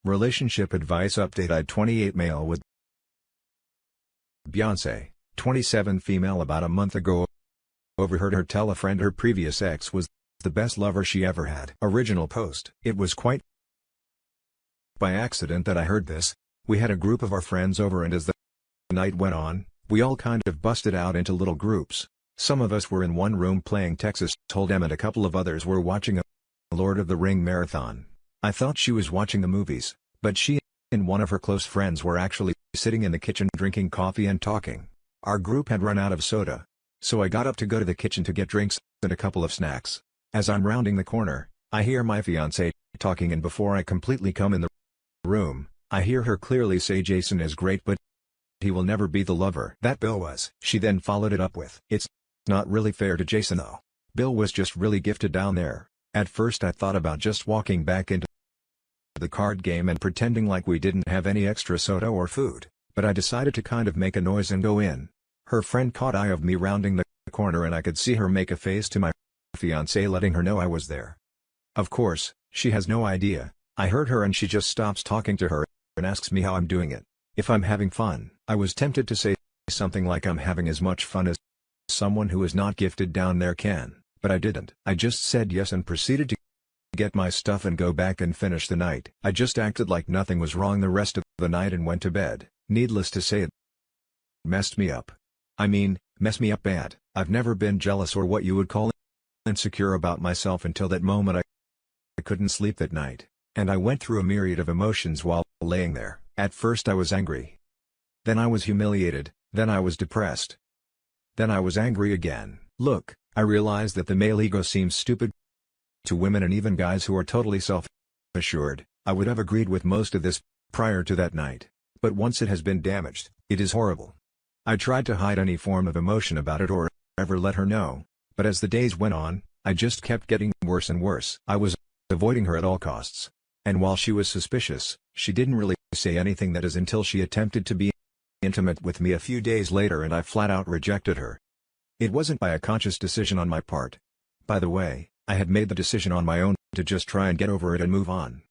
Relationship advice update. I 28 male with Beyonce, 27 female. About a month ago, overheard her tell a friend her previous ex was the best lover she ever had. Original post. It was quite by accident that I heard this. We had a group of our friends over, and as the night went on, we all kind of busted out into little groups. Some of us were in one room playing Texas Hold'em and a couple of others were watching a Lord of the Ring marathon. I thought she was watching the movies, but she and one of her close friends were actually sitting in the kitchen drinking coffee and talking. Our group had run out of soda, so I got up to go to the kitchen to get drinks and a couple of snacks. As I'm rounding the corner, I hear my fiancée talking, and before I completely come in the room, I hear her clearly say Jason is great, but he will never be the lover that Bill was. She then followed it up with, "It's not really fair to Jason though. Bill was just really gifted down there." At first I thought about just walking back into the card game and pretending like we didn't have any extra soda or food, but I decided to kind of make a noise and go in. Her friend caught eye of me rounding the corner, and I could see her make a face to my fiancé letting her know I was there. Of course, she has no idea. I heard her and she just stops talking to her and asks me how I'm doing it. If I'm having fun. I was tempted to say something like I'm having as much fun as someone who is not gifted down there can, but I didn't. I just said yes and proceeded to get my stuff and go back and finish the night. I just acted like nothing was wrong the rest of the night and went to bed. Needless to say, it messed me up. I mean, messed me up bad. I've never been jealous or what you would call insecure about myself until that moment. I couldn't sleep that night, and I went through a myriad of emotions while laying there. At first I was angry. Then I was humiliated, then I was depressed. Then I was angry again. Look, I realize that the male ego seems stupid to women and even guys who are totally self-assured. I would have agreed with most of this prior to that night, but once it has been damaged, it is horrible. I tried to hide any form of emotion about it or ever let her know, but as the days went on, I just kept getting worse and worse. I was avoiding her at all costs. And while she was suspicious, she didn't really say anything, that is until she attempted to be intimate with me a few days later and I flat out rejected her. It wasn't by a conscious decision on my part. By the way, I had made the decision on my own to just try and get over it and move on.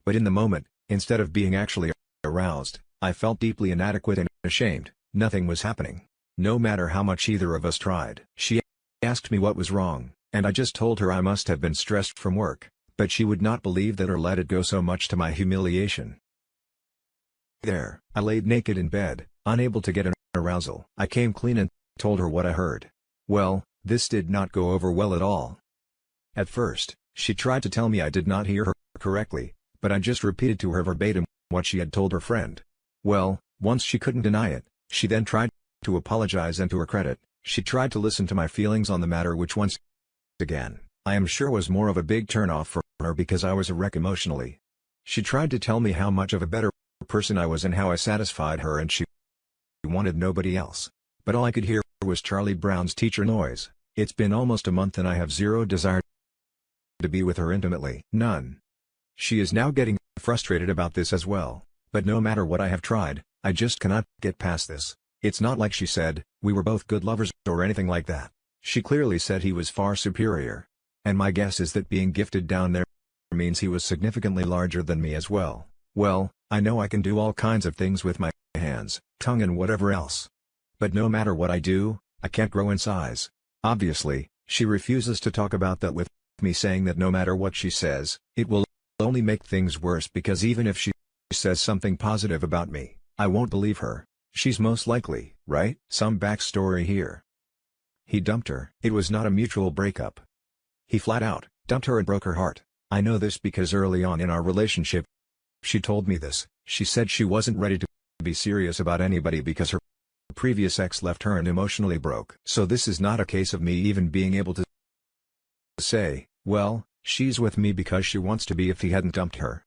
But in the moment, instead of being actually aroused, I felt deeply inadequate and ashamed. Nothing was happening, no matter how much either of us tried. She asked me what was wrong, and I just told her I must have been stressed from work, but she would not believe that or let it go, so much to my humiliation. There, I laid naked in bed, unable to get an arousal. I came clean and told her what I heard. Well, this did not go over well at all. At first, she tried to tell me I did not hear her correctly, but I just repeated to her verbatim what she had told her friend. Well, once she couldn't deny it, she then tried to apologize, and to her credit, she tried to listen to my feelings on the matter, which once again, I am sure was more of a big turnoff for her because I was a wreck emotionally. She tried to tell me how much of a better person I was and how I satisfied her, and she wanted nobody else. But all I could hear was Charlie Brown's teacher noise. It's been almost a month and I have zero desire to be with her intimately. None. She is now getting frustrated about this as well, but no matter what I have tried, I just cannot get past this. It's not like she said, we were both good lovers or anything like that. She clearly said he was far superior. And my guess is that being gifted down there means he was significantly larger than me as well. Well, I know I can do all kinds of things with my hands, tongue and whatever else. But no matter what I do, I can't grow in size. Obviously, she refuses to talk about that with me, saying that no matter what she says, it will only make things worse, because even if she says something positive about me, I won't believe her. She's most likely right. Some backstory here. He dumped her. It was not a mutual breakup. He flat out dumped her and broke her heart. I know this because early on in our relationship, she told me this. She said she wasn't ready to be serious about anybody because her previous ex left her and emotionally broke. So this is not a case of me even being able to say, well, she's with me because she wants to be. If he hadn't dumped her,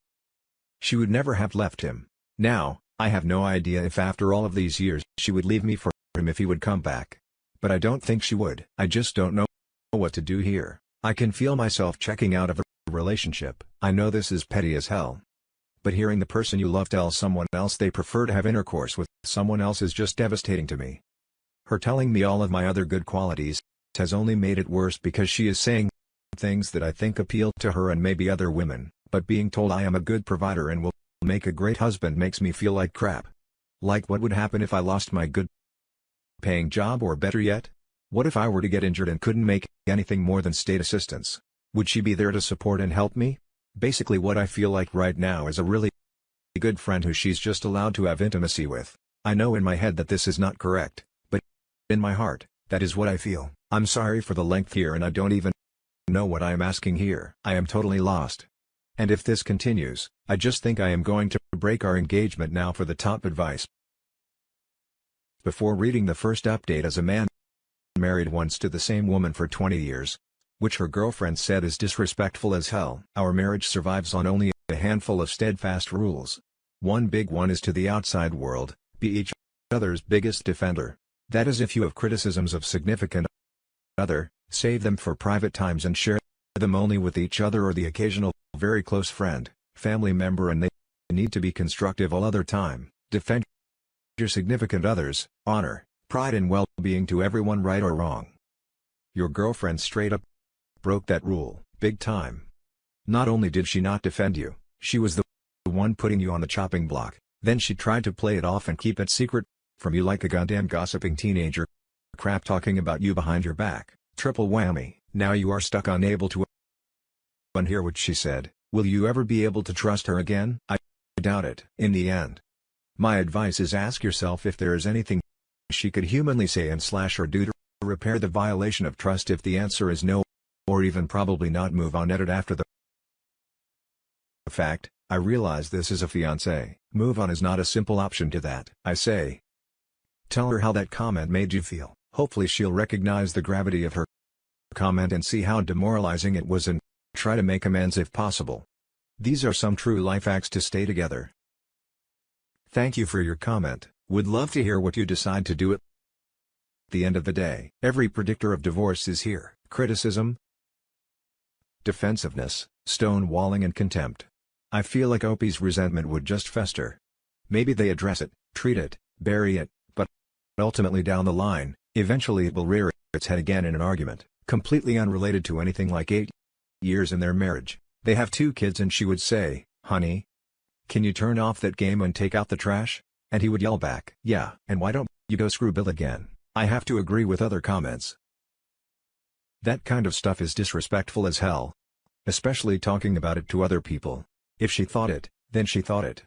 she would never have left him. Now, I have no idea if after all of these years she would leave me for him if he would come back. But I don't think she would. I just don't know what to do here. I can feel myself checking out of a relationship. I know this is petty as hell. But hearing the person you love tell someone else they prefer to have intercourse with someone else is just devastating to me. Her telling me all of my other good qualities has only made it worse, because she is saying things that I think appeal to her and maybe other women, but being told I am a good provider and will make a great husband makes me feel like crap. Like what would happen if I lost my good paying job, or better yet? What if I were to get injured and couldn't make anything more than state assistance? Would she be there to support and help me? Basically what I feel like right now is a really good friend who she's just allowed to have intimacy with. I know in my head that this is not correct, but in my heart, that is what I feel. I'm sorry for the length here, and I don't even know what I am asking here. I am totally lost. And if this continues, I just think I am going to break our engagement now for the top advice. Before reading the first update, as a man married once to the same woman for 20 years, which her girlfriend said is disrespectful as hell. Our marriage survives on only a handful of steadfast rules. One big one is to the outside world, be each other's biggest defender. That is, if you have criticisms of significant other, save them for private times and share them only with each other or the occasional very close friend, family member, and they need to be constructive all other time. Defend your significant other's honor, pride and well-being to everyone, right or wrong. Your girlfriend straight up broke that rule, big time. Not only did she not defend you, she was the one putting you on the chopping block. Then she tried to play it off and keep it secret from you like a goddamn gossiping teenager, crap talking about you behind your back. Triple whammy. Now you are stuck, unable to unhear what she said. Will you ever be able to trust her again? I doubt it. In the end, my advice is ask yourself if there is anything she could humanly say and / or do to repair the violation of trust. If the answer is no, or even probably not, move on. Edit after the fact. I realize this is a fiancé. Move on is not a simple option to that. I say, tell her how that comment made you feel. Hopefully she'll recognize the gravity of her comment and see how demoralizing it was and try to make amends if possible. These are some true life hacks to stay together. Thank you for your comment. Would love to hear what you decide to do at the end of the day. Every predictor of divorce is here. Criticism, defensiveness, stonewalling and contempt. I feel like Opie's resentment would just fester. Maybe they address it, treat it, bury it, but ultimately down the line, eventually it will rear its head again in an argument, completely unrelated to anything. Like 8 years in their marriage, they have 2 kids, and she would say, "Honey, can you turn off that game and take out the trash?" And he would yell back, "Yeah, and why don't you go screw Bill again?" I have to agree with other comments. That kind of stuff is disrespectful as hell. Especially talking about it to other people. If she thought it, then she thought it.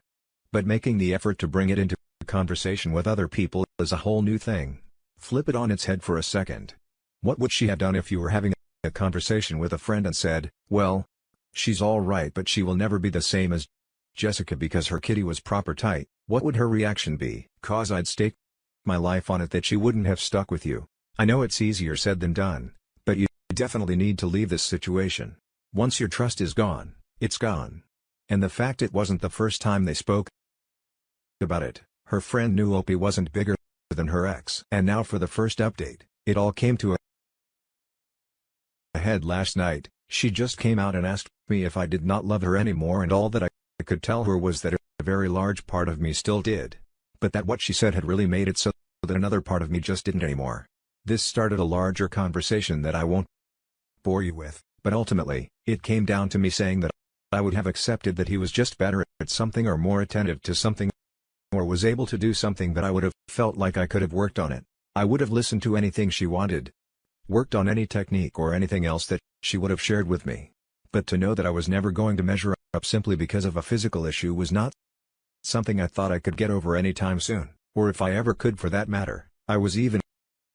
But making the effort to bring it into conversation with other people is a whole new thing. Flip it on its head for a second. What would she have done if you were having a conversation with a friend and said, "Well, she's all right, but she will never be the same as Jessica because her kitty was proper tight"? What would her reaction be? "'Cause I'd stake my life on it that she wouldn't have stuck with you." I know it's easier said than done, but you definitely need to leave this situation. Once your trust is gone, it's gone. And the fact it wasn't the first time they spoke about it, her friend knew Opie wasn't bigger than her ex. And now for the first update. It all came to a head last night. She just came out and asked me if I did not love her anymore, and all that I could tell her was that a very large part of me still did. But that what she said had really made it so that another part of me just didn't anymore. This started a larger conversation that I won't bore you with, but ultimately, it came down to me saying that I would have accepted that he was just better at something, or more attentive to something, or was able to do something that I would have felt like I could have worked on it. I would have listened to anything she wanted, worked on any technique or anything else that she would have shared with me. But to know that I was never going to measure up simply because of a physical issue was not something I thought I could get over anytime soon, or if I ever could for that matter. I was even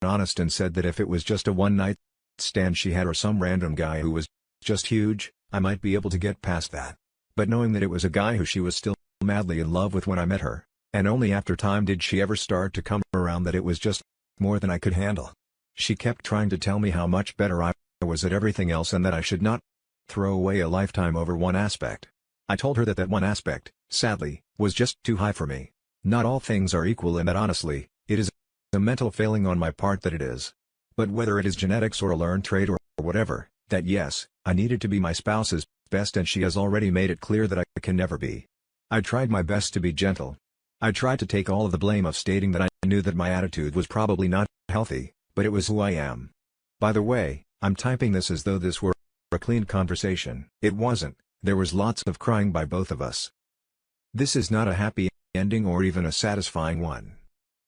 honest and said that if it was just a one-night stand she had or some random guy who was just huge, I might be able to get past that. But knowing that it was a guy who she was still madly in love with when I met her, and only after time did she ever start to come around that it was just more than I could handle. She kept trying to tell me how much better I was at everything else and that I should not throw away a lifetime over one aspect. I told her that that one aspect, sadly, was just too high for me. Not all things are equal, and that honestly, it is a mental failing on my part that it is. But whether it is genetics or a learned trait or whatever, that yes, I needed to be my spouse's best, and she has already made it clear that I can never be. I tried my best to be gentle. I tried to take all of the blame of stating that I knew that my attitude was probably not healthy, but it was who I am. By the way, I'm typing this as though this were a clean conversation. It wasn't. There was lots of crying by both of us. This is not a happy ending or even a satisfying one.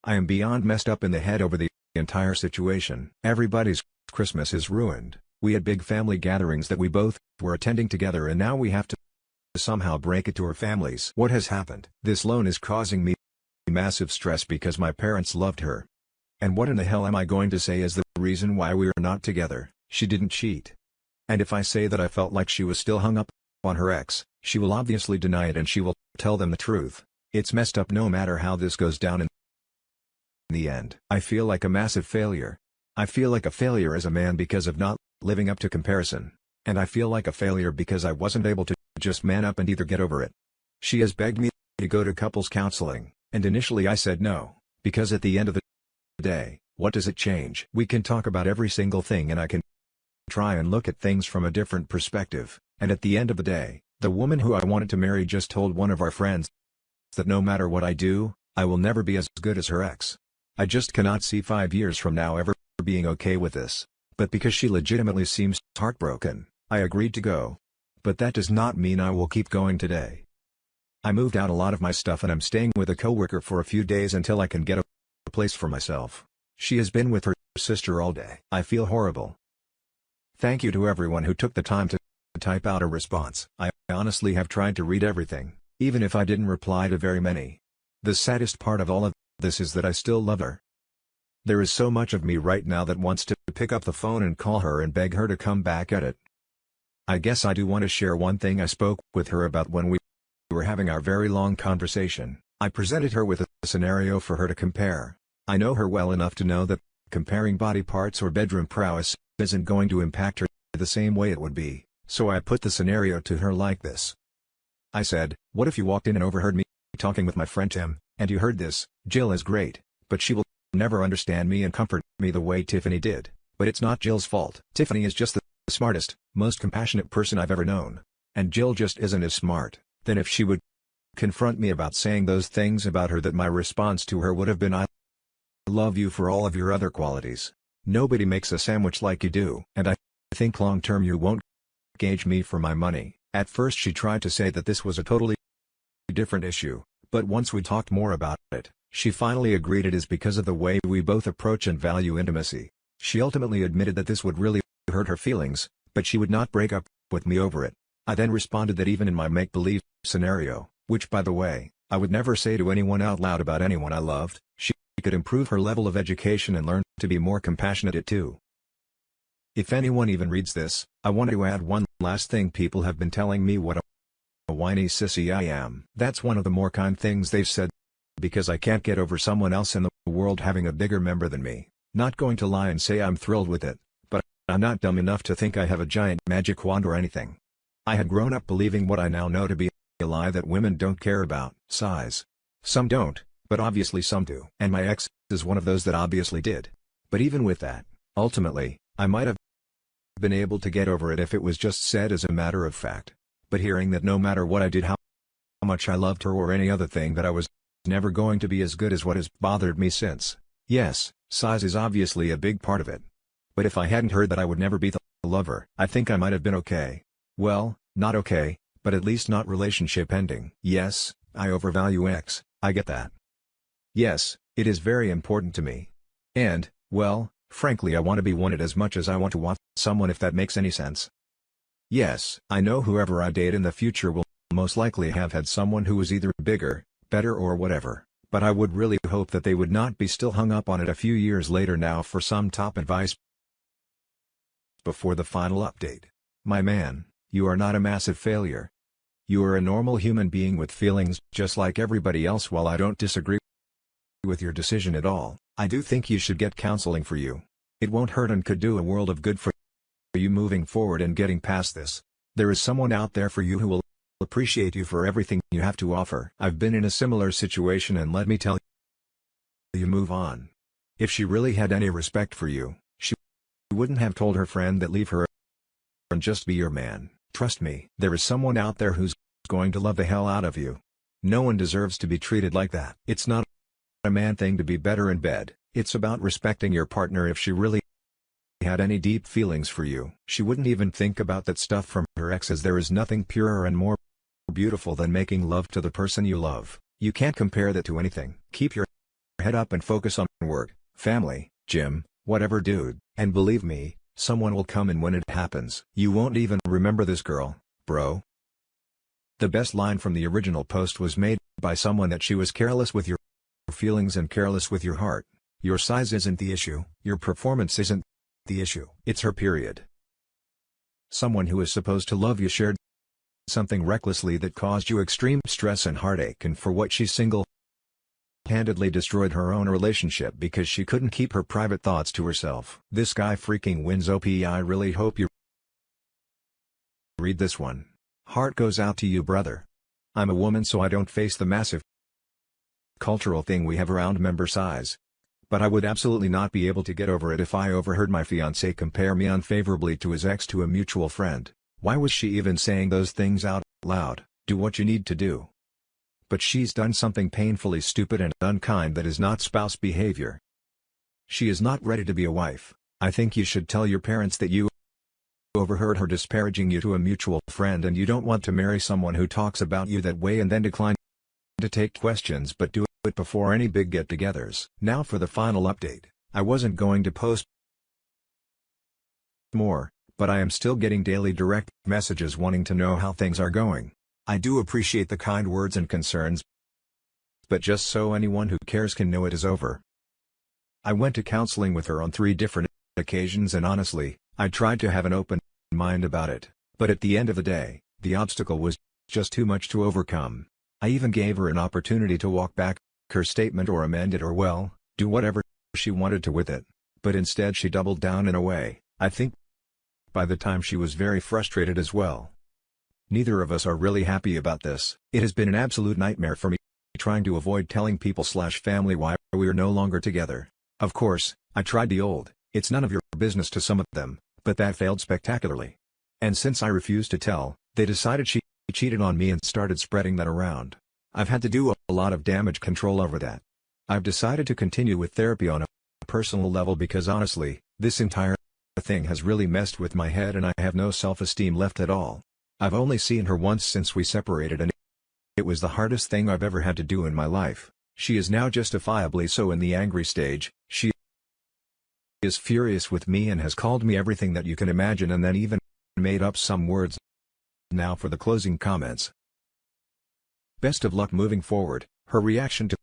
I am beyond messed up in the head over the entire situation. Everybody's Christmas is ruined. We had big family gatherings that we both were attending together, and now we have to somehow break it to our families. What has happened? This loan is causing me massive stress because my parents loved her. And what in the hell am I going to say is the reason why we are not together? She didn't cheat. And if I say that I felt like she was still hung up on her ex, she will obviously deny it and she will tell them the truth. It's messed up no matter how this goes down in the end. I feel like a massive failure. I feel like a failure as a man because of not living up to comparison. And I feel like a failure because I wasn't able to just man up and either get over it. She has begged me to go to couples counseling, and initially I said no, because at the end of the day, what does it change? We can talk about every single thing and I can try and look at things from a different perspective, and at the end of the day, the woman who I wanted to marry just told one of our friends that no matter what I do, I will never be as good as her ex. I just cannot see 5 years from now ever being okay with this. But because she legitimately seems heartbroken, I agreed to go. But that does not mean I will keep going today. I moved out a lot of my stuff and I'm staying with a coworker for a few days until I can get a place for myself. She has been with her sister all day. I feel horrible. Thank you to everyone who took the time to type out a response. I honestly have tried to read everything, even if I didn't reply to very many. The saddest part of all of this is that I still love her. There is so much of me right now that wants to pick up the phone and call her and beg her to come back at it. I guess I do want to share one thing I spoke with her about when we were having our very long conversation. I presented her with a scenario for her to compare. I know her well enough to know that comparing body parts or bedroom prowess isn't going to impact her the same way it would be, so I put the scenario to her like this. I said, what if you walked in and overheard me talking with my friend Tim, and you heard this? Jill is great, but she will never understand me and comfort me the way Tiffany did. But it's not Jill's fault. Tiffany is just the smartest, most compassionate person I've ever known. And Jill just isn't as smart. Then if she would confront me about saying those things about her, that my response to her would have been, I love you for all of your other qualities. Nobody makes a sandwich like you do. And I think long term you won't gauge me for my money. At first she tried to say that this was a totally different issue, but once we talked more about it, she finally agreed it is because of the way we both approach and value intimacy. She ultimately admitted that this would really hurt her feelings, but she would not break up with me over it. I then responded that even in my make-believe scenario, which by the way, I would never say to anyone out loud about anyone I loved, she could improve her level of education and learn to be more compassionate too. If anyone even reads this, I want to add one last thing. People have been telling me what a whiny sissy I am. That's one of the more kind things they've said, because I can't get over someone else in the world having a bigger member than me. Not going to lie and say I'm thrilled with it, but I'm not dumb enough to think I have a giant magic wand or anything. I had grown up believing what I now know to be a lie, that women don't care about size. Some don't, but obviously some do. And my ex is one of those that obviously did. But even with that, ultimately, I might have been able to get over it if it was just said as a matter of fact. But hearing that no matter what I did, how much I loved her or any other thing, that I was never going to be as good, as what has bothered me since. Yes, size is obviously a big part of it. But if I hadn't heard that I would never be the lover, I think I might have been okay. Well, not okay, but at least not relationship ending. Yes, I overvalue X, I get that. Yes, it is very important to me. And, well, frankly I want to be wanted as much as I want to want someone, if that makes any sense. Yes, I know whoever I date in the future will most likely have had someone who was either bigger, better or whatever, but I would really hope that they would not be still hung up on it a few years later. Now for some top advice before the final update. My man, you are not a massive failure. You are a normal human being with feelings just like everybody else. While I don't disagree with your decision at all, I do think you should get counseling for you. It won't hurt and could do a world of good for you moving forward and getting past this. There is someone out there for you who will appreciate you for everything you have to offer. I've been in a similar situation, and let me tell you, move on. If she really had any respect for you, she wouldn't have told her friend that leave her and just be your man. Trust me, there is someone out there who's going to love the hell out of you. No one deserves to be treated like that. It's not a man thing to be better in bed. It's about respecting your partner. If she really had any deep feelings for you, she wouldn't even think about that stuff from her ex, as there is nothing purer and more beautiful than making love to the person you love. You can't compare that to anything. Keep your head up and focus on work, family, gym, whatever dude. And believe me, someone will come in when it happens. You won't even remember this girl, bro. The best line from the original post was made by someone that she was careless with your feelings and careless with your heart. Your size isn't the issue, your performance isn't the issue. It's her period. Someone who is supposed to love you shared something recklessly that caused you extreme stress and heartache, and for what she single-handedly destroyed her own relationship because she couldn't keep her private thoughts to herself. This guy freaking wins. OP. I really hope you read this one. Heart goes out to you, brother. I'm a woman, so I don't face the massive cultural thing we have around member size. But I would absolutely not be able to get over it if I overheard my fiancé compare me unfavorably to his ex to a mutual friend. Why was she even saying those things out loud? Do what you need to do. But she's done something painfully stupid and unkind that is not spouse behavior. She is not ready to be a wife. I think you should tell your parents that you overheard her disparaging you to a mutual friend and you don't want to marry someone who talks about you that way and then decline to take questions, but do it before any big get-togethers. Now for the final update. I wasn't going to post more, but I am still getting daily direct messages wanting to know how things are going. I do appreciate the kind words and concerns, but just so anyone who cares can know, it is over. I went to counseling with her on 3 different occasions, and honestly, I tried to have an open mind about it, but at the end of the day, the obstacle was just too much to overcome. I even gave her an opportunity to walk back her statement or amend it, or well, do whatever she wanted to with it, but instead she doubled down in a way. I think by the time she was very frustrated as well. Neither of us are really happy about this. It has been an absolute nightmare for me trying to avoid telling people/family why we are no longer together. Of course, I tried the old, it's none of your business to some of them, but that failed spectacularly. And since I refused to tell, they decided she cheated on me and started spreading that around. I've had to do a lot of damage control over that. I've decided to continue with therapy on a personal level because honestly, this entire thing has really messed with my head and I have no self-esteem left at all. I've only seen her once since we separated and it was the hardest thing I've ever had to do in my life. She is now justifiably so in the angry stage. She is furious with me and has called me everything that you can imagine and then even made up some words. Now for the closing comments. Best of luck moving forward. Her reaction to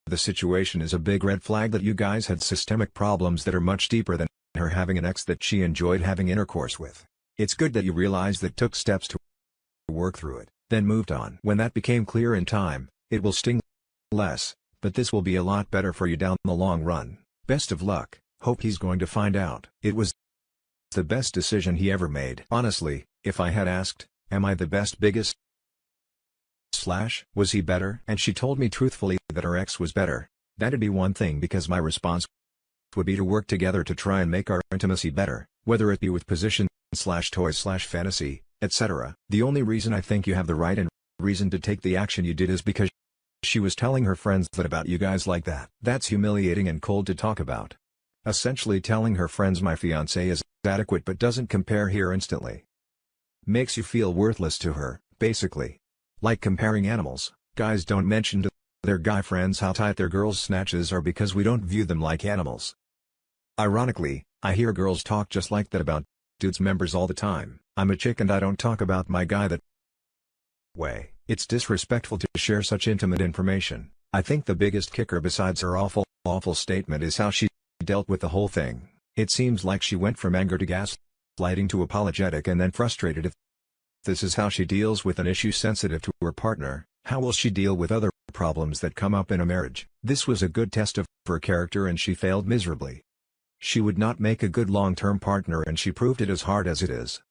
the situation is a big red flag that you guys had systemic problems that are much deeper than her having an ex that she enjoyed having intercourse with. It's good that you realized that, took steps to work through it, then moved on. When that became clear in time, it will sting less, but this will be a lot better for you down the long run. Best of luck. Hope he's going to find out. It was the best decision he ever made. Honestly, if I had asked, am I the best, biggest / was he better? And she told me truthfully that her ex was better. That'd be one thing, because my response would be to work together to try and make our intimacy better, whether it be with position / toys / fantasy, etc. The only reason I think you have the right and reason to take the action you did is because she was telling her friends that about you guys like that. That's humiliating and cold to talk about. Essentially telling her friends my fiancé is adequate but doesn't compare here instantly. Makes you feel worthless to her, basically. Like comparing animals. Guys don't mention to their guy friends how tight their girls' snatches are because we don't view them like animals. Ironically, I hear girls talk just like that about dudes' members all the time. I'm a chick and I don't talk about my guy that way. It's disrespectful to share such intimate information. I think the biggest kicker besides her awful statement is how she dealt with the whole thing. It seems like she went from anger to gaslighting to apologetic and then frustrated. If this is how she deals with an issue sensitive to her partner, how will she deal with other problems that come up in a marriage? This was a good test of her character and she failed miserably. She would not make a good long-term partner and she proved it, as hard as it is.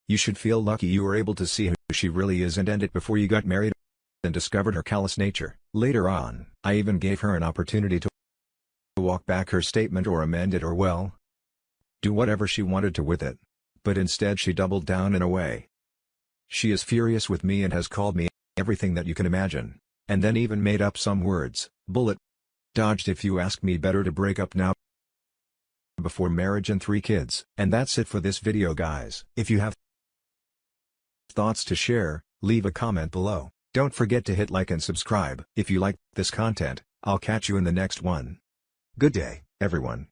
You should feel lucky you were able to see who she really is and end it before you got married and discovered her callous nature. Later on, I even gave her an opportunity to walk back her statement or amend it, or well, do whatever she wanted to with it. But instead she doubled down in a way. She is furious with me and has called me everything that you can imagine, and then even made up some words. Bullet dodged, if you ask me. Better to break up now before marriage and 3 kids. And that's it for this video, guys. If you have thoughts to share, Leave a comment below. Don't forget to hit like and subscribe. If you like this content, I'll catch you in the next one. Good day, everyone.